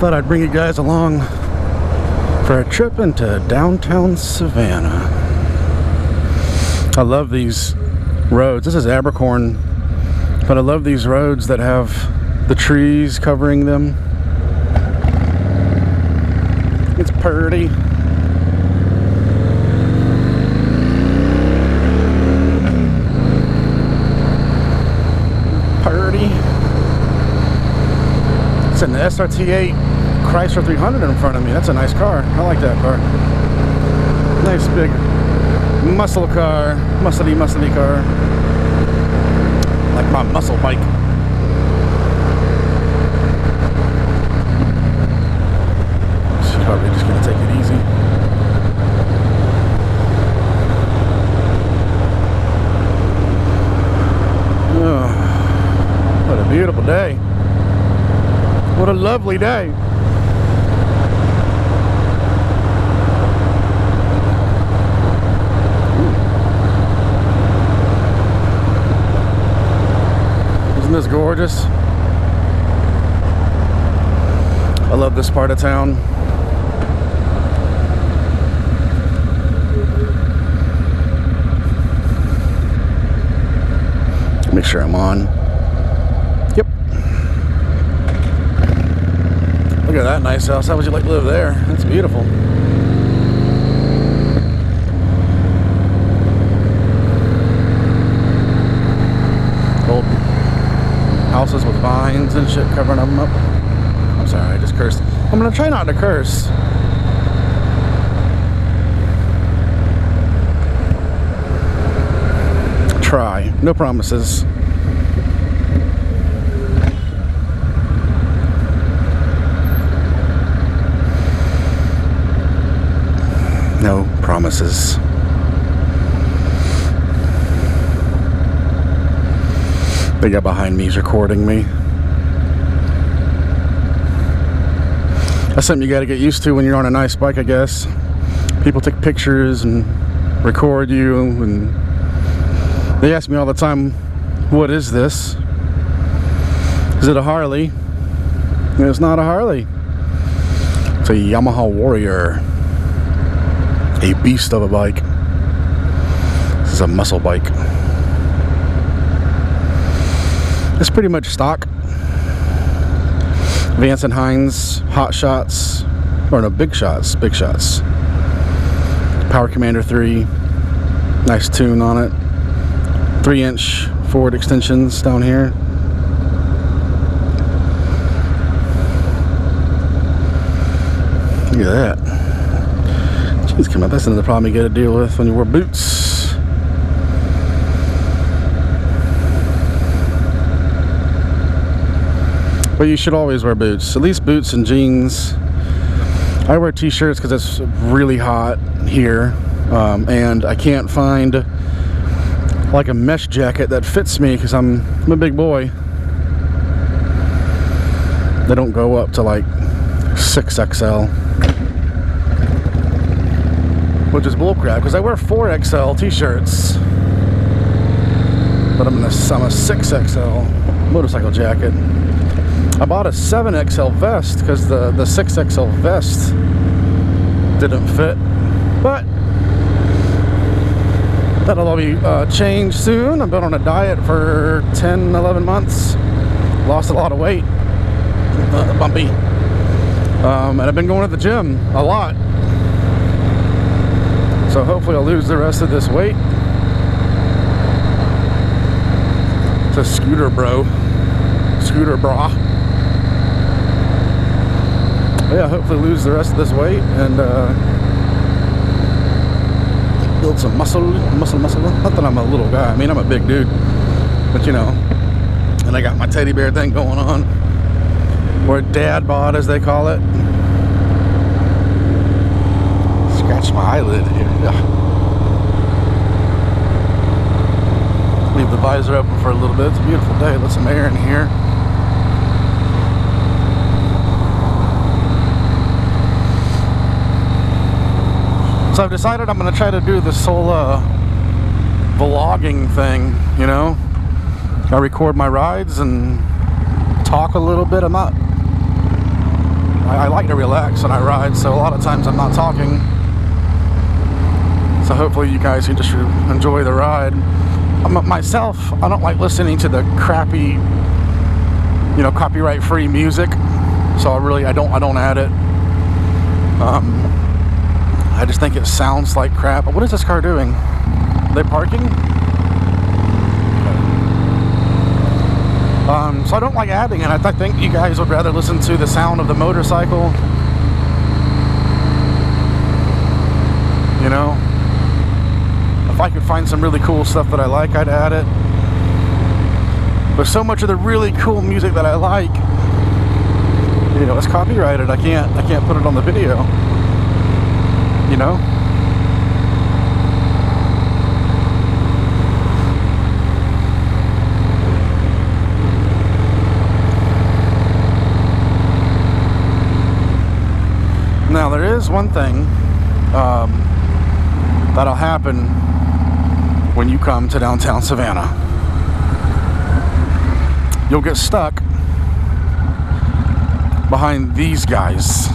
Thought I'd bring you guys along for a trip into downtown Savannah. I love these roads. This is Abercorn, but I love these roads that have the trees covering them. It's pretty. It's an SRT8 Chrysler 300 in front of me. That's a nice car. I like that car. Nice big muscle car. Muscly car. Like my muscle bike. She's probably just gonna take it easy. Oh, what a beautiful day. What a lovely day. Isn't this gorgeous? I love this part of town. Make sure I'm on. Yep. Look at that nice house. How would you like to live there? That's beautiful. Old houses with vines and shit covering them up. I'm sorry, I just cursed. I'm gonna try not to curse. Try. No promises. No promises. The guy behind me is recording me. That's something you gotta get used to when you're on a nice bike, I guess. People take pictures and record you, and they ask me all the time, what is this? Is it a Harley? And it's not a Harley. It's a Yamaha Warrior. A beast of a bike. This is a muscle bike. It's pretty much stock. Vance and Hines Hot Shots, or no, Big Shots. Power Commander 3. Nice tune on it. 3-inch forward extensions down here. Look at that. Jeez, come on, that's another problem you got to deal with when you wear boots. But you should always wear boots. At least boots and jeans. I wear t-shirts because it's really hot here. And I can't find like a mesh jacket that fits me because I'm a big boy. They don't go up to like 6XL, which is bullcrap because I wear 4XL t-shirts, but I'm a 6XL motorcycle jacket. I bought a 7XL vest because the 6XL vest didn't fit, but that'll all be changed soon. I've been on a diet for 10, 11 months. Lost a lot of weight. Bumpy. And I've been going to the gym a lot. So hopefully I'll lose the rest of this weight. It's a scooter bro. Scooter bra. But yeah, hopefully lose the rest of this weight and build some muscle. Not that I'm a little guy. I mean, I'm a big dude. But you know. And I got my teddy bear thing going on. Or dad bod, as they call it. Scratch my eyelid here. Yeah. Leave the visor open for a little bit. It's a beautiful day. Let some air in here. So I've decided I'm going to try to do this whole vlogging thing, you know. I record my rides and talk a little bit. I I like to relax when I ride, so a lot of times I'm not talking. So hopefully you guys can just enjoy the ride. Myself, I don't like listening to the crappy, you know, copyright-free music. So I don't add it. I just think it sounds like crap. What is this car doing? Are they parking? So I don't like adding it. I think you guys would rather listen to the sound of the motorcycle. You know? If I could find some really cool stuff that I like, I'd add it. But so much of the really cool music that I like, you know, it's copyrighted. I can't put it on the video. You know? Now there is one thing that'll happen when you come to downtown Savannah. You'll get stuck behind these guys.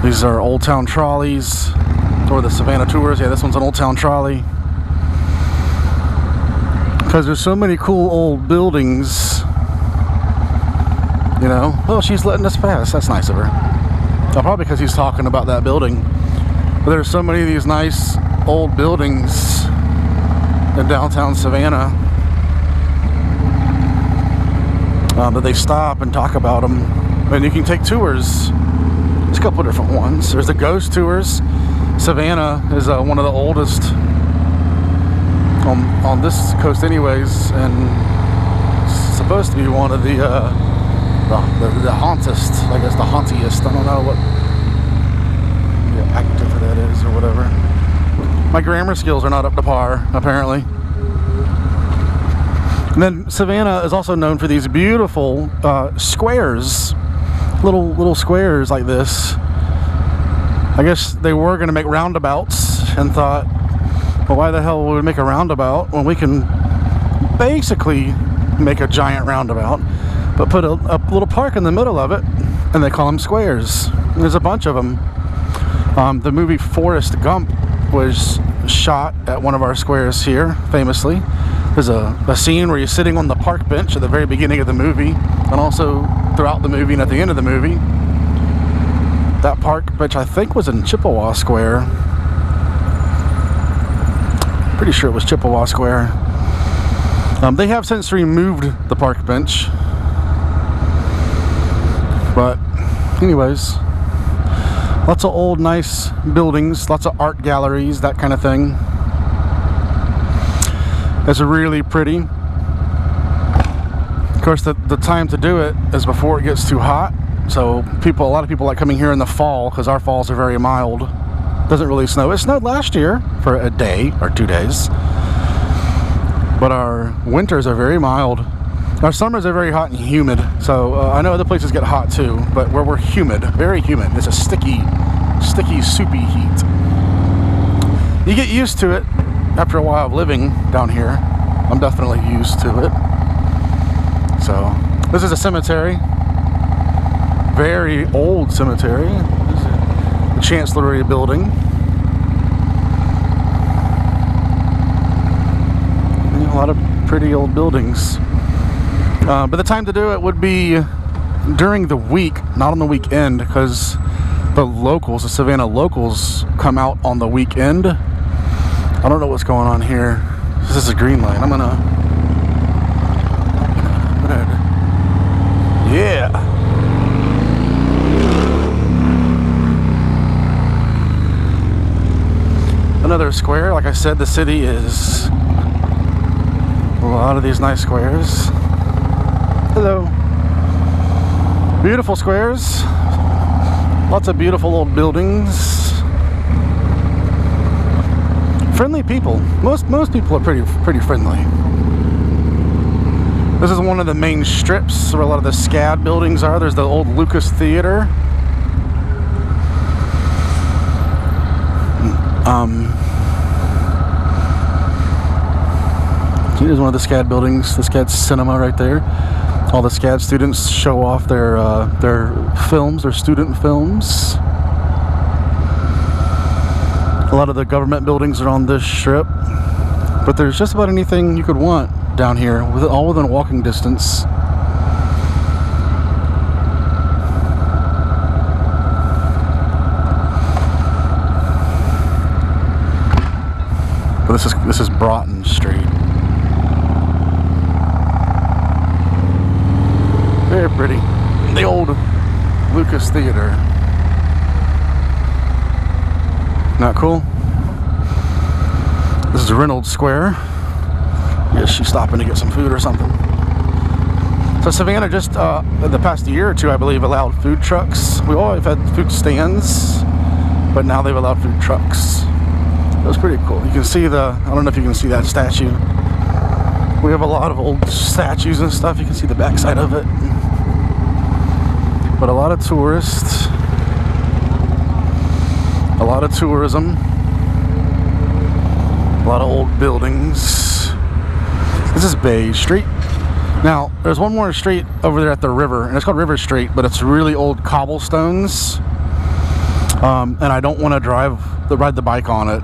These are Old Town trolleys, or the Savannah tours. Yeah, this one's an Old Town trolley. Because there's so many cool old buildings. You know, oh, she's letting us pass. That's nice of her. Probably because he's talking about that building. But there's so many of these nice old buildings in downtown Savannah that they stop and talk about them. And you can take tours. There's a couple of different ones. There's the ghost tours. Savannah is one of the oldest on this coast anyways, and it's supposed to be one of the hauntest, I guess the hauntiest. I don't know what active that is or whatever. My grammar skills are not up to par, apparently. And then Savannah is also known for these beautiful squares, little squares like this. I guess they were going to make roundabouts and thought, well, why the hell would we make a roundabout when we can basically make a giant roundabout, but put a little park in the middle of it, and they call them squares. And there's a bunch of them. The movie Forrest Gump was shot at one of our squares here, famously. There's a scene where he's sitting on the park bench at the very beginning of the movie, and also throughout the movie and at the end of the movie. That park bench, I think, was in Chippewa Square. Pretty sure it was Chippewa Square. They have since removed the park bench. But anyways, lots of old nice buildings, lots of art galleries, that kind of thing. It's really pretty. Of course, the time to do it is before it gets too hot. So a lot of people like coming here in the fall because our falls are very mild. Doesn't really snow. It snowed last year for a day or 2 days. But our winters are very mild. Our summers are very hot and humid. So I know other places get hot too, but where we're humid, very humid. It's a sticky, soupy heat. You get used to it after a while of living down here. I'm definitely used to it. So this is a cemetery. Very old cemetery. The Chancellery building. A lot of pretty old buildings. But the time to do it would be during the week, not on the weekend, because the Savannah locals come out on the weekend. I don't know what's going on here. This is a green light. I'm gonna yeah. Another square. Like I said, the city is a lot of these nice squares. Hello. Beautiful squares. Lots of beautiful old buildings. Friendly people. Most people are pretty friendly. This is one of the main strips where a lot of the SCAD buildings are. There's the old Lucas Theater. Here's one of the SCAD buildings, the SCAD cinema right there. All the SCAD students show off their films, their student films. A lot of the government buildings are on this strip, but there's just about anything you could want down here, all within walking distance. But this is Broughton Street. Very pretty. The old Lucas Theater. Not cool? This is Reynolds Square. Yes, she's stopping to get some food or something. So Savannah just, in the past year or two, I believe, allowed food trucks. We always had food stands, but now they've allowed food trucks. That was pretty cool. You can see I don't know if you can see that statue. We have a lot of old statues and stuff. You can see the backside of it. But a lot of tourists. A lot of tourism. A lot of old buildings. This is Bay Street. Now, there's one more street over there at the river, and it's called River Street, but it's really old cobblestones. And I don't want to ride the bike on it.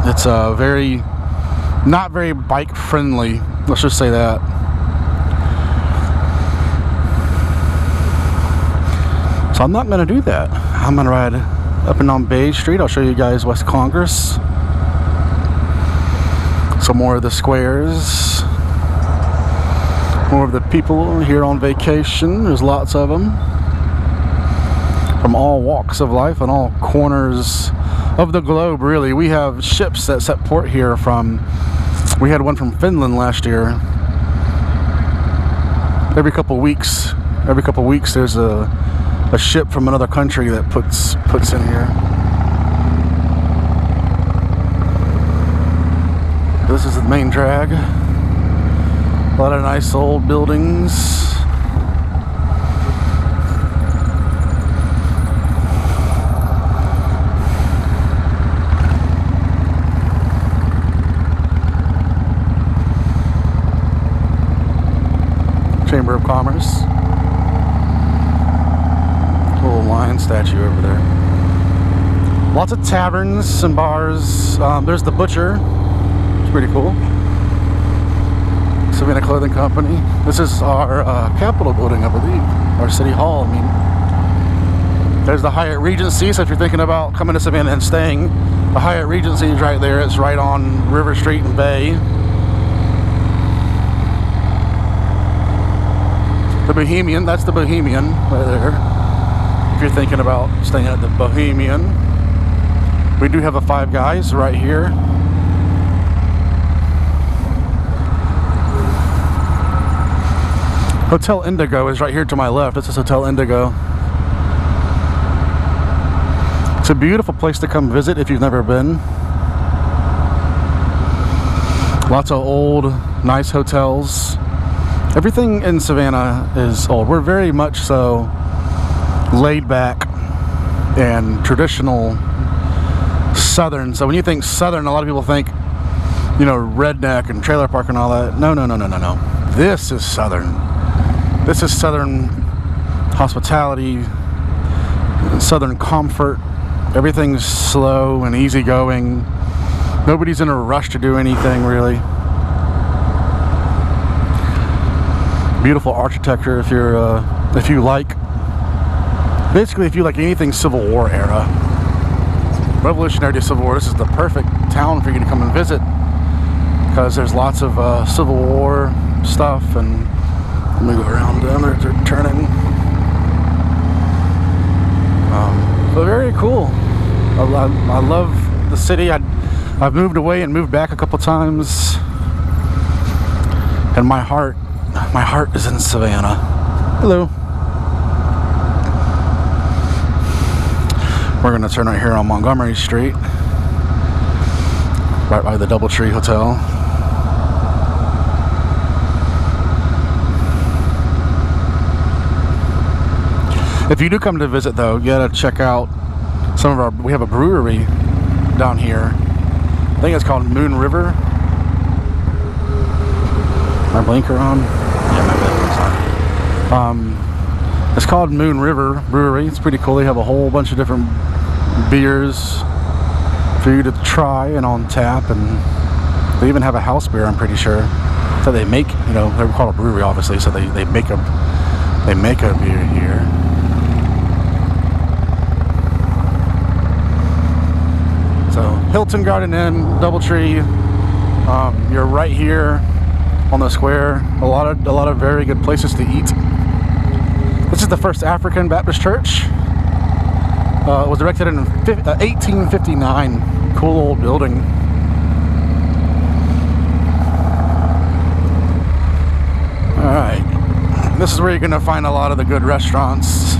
It's not very bike friendly. Let's just say that. So I'm not going to do that. I'm going to ride up and down Bay Street. I'll show you guys West Congress. Some more of the squares. More of the people here on vacation. There's lots of them. From all walks of life and all corners of the globe, really. We have ships that set port here we had one from Finland last year. Every couple weeks there's a ship from another country that puts in here. This is the main drag. A lot of nice old buildings. Chamber of Commerce. Little lion statue over there. Lots of taverns and bars. There's the Butcher. It's pretty cool. Savannah Clothing Company. This is our Capitol building, I believe. Our City Hall, I mean. There's the Hyatt Regency, so if you're thinking about coming to Savannah and staying, the Hyatt Regency is right there. It's right on River Street and Bay. The Bohemian, that's the Bohemian right there. If you're thinking about staying at the Bohemian. We do have a Five Guys right here. Hotel Indigo is right here to my left. This is Hotel Indigo. It's a beautiful place to come visit if you've never been. Lots of old, nice hotels. Everything in Savannah is old. We're very much so laid back and traditional Southern. So when you think Southern, a lot of people think, you know, redneck and trailer park and all that. No. This is Southern. This is Southern hospitality, Southern comfort. Everything's slow and easygoing. Nobody's in a rush to do anything, really. Beautiful architecture if you like anything Civil War era. Revolutionary to Civil War, this is the perfect town for you to come and visit because there's lots of Civil War stuff. And let me go around down there, they're turning. But very cool. I love the city. I've moved away and moved back a couple times, and my heart is in Savannah. Hello. We're gonna turn right here on Montgomery Street, right by the Doubletree Hotel. If you do come to visit, though, you gotta check out we have a brewery down here. I think it's called Moon River. My blinker on? Yeah, my blinker's on. It's called Moon River Brewery. It's pretty cool. They have a whole bunch of different beers for you to try and on tap, and they even have a house beer, I'm pretty sure. So they make, you know, they're called a brewery obviously, so they make a beer here. So Hilton Garden Inn, Doubletree, you're right here on the square. A lot of very good places to eat. This is the first African Baptist church. It was erected in 1859. Cool old building. Alright. This is where you're going to find a lot of the good restaurants,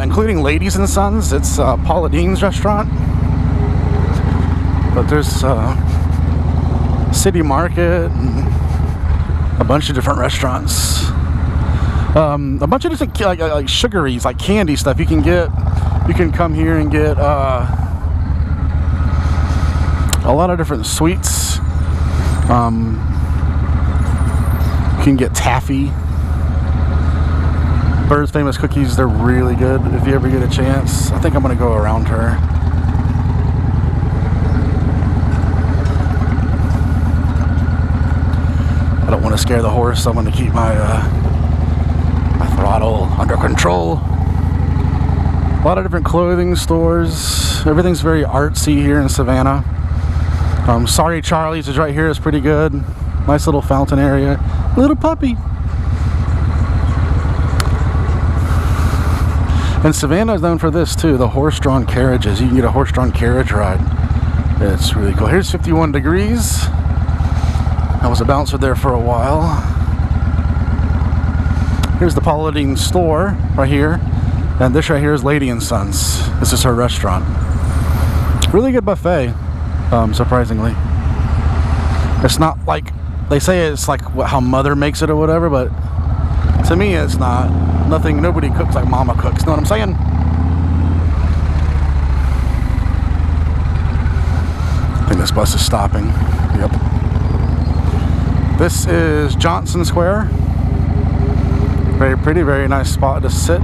including Ladies and Sons. It's Paula Dean's restaurant. But there's City Market and a bunch of different restaurants. A bunch of different like sugaries, like candy stuff you can get. You can come here and get a lot of different sweets. You can get taffy. Bird's Famous Cookies, they're really good if you ever get a chance. I think I'm gonna go around her. I don't want to scare the horse, so I'm going to keep my throttle under control. A lot of different clothing stores. Everything's very artsy here in Savannah. Sorry Charlie's is right here. It's pretty good. Nice little fountain area. Little puppy. And Savannah is known for this too, the horse-drawn carriages. You can get a horse-drawn carriage ride. It's really cool. Here's 51 Degrees. I was a bouncer there for a while. Here's the Paula Dean store right here. And this right here is Lady and Sons. This is her restaurant. Really good buffet, surprisingly. It's not like, they say it's like how mother makes it or whatever, but to me it's not. Nobody cooks like mama cooks, know what I'm saying? I think this bus is stopping. Yep. This is Johnson Square. Very pretty, very nice spot to sit.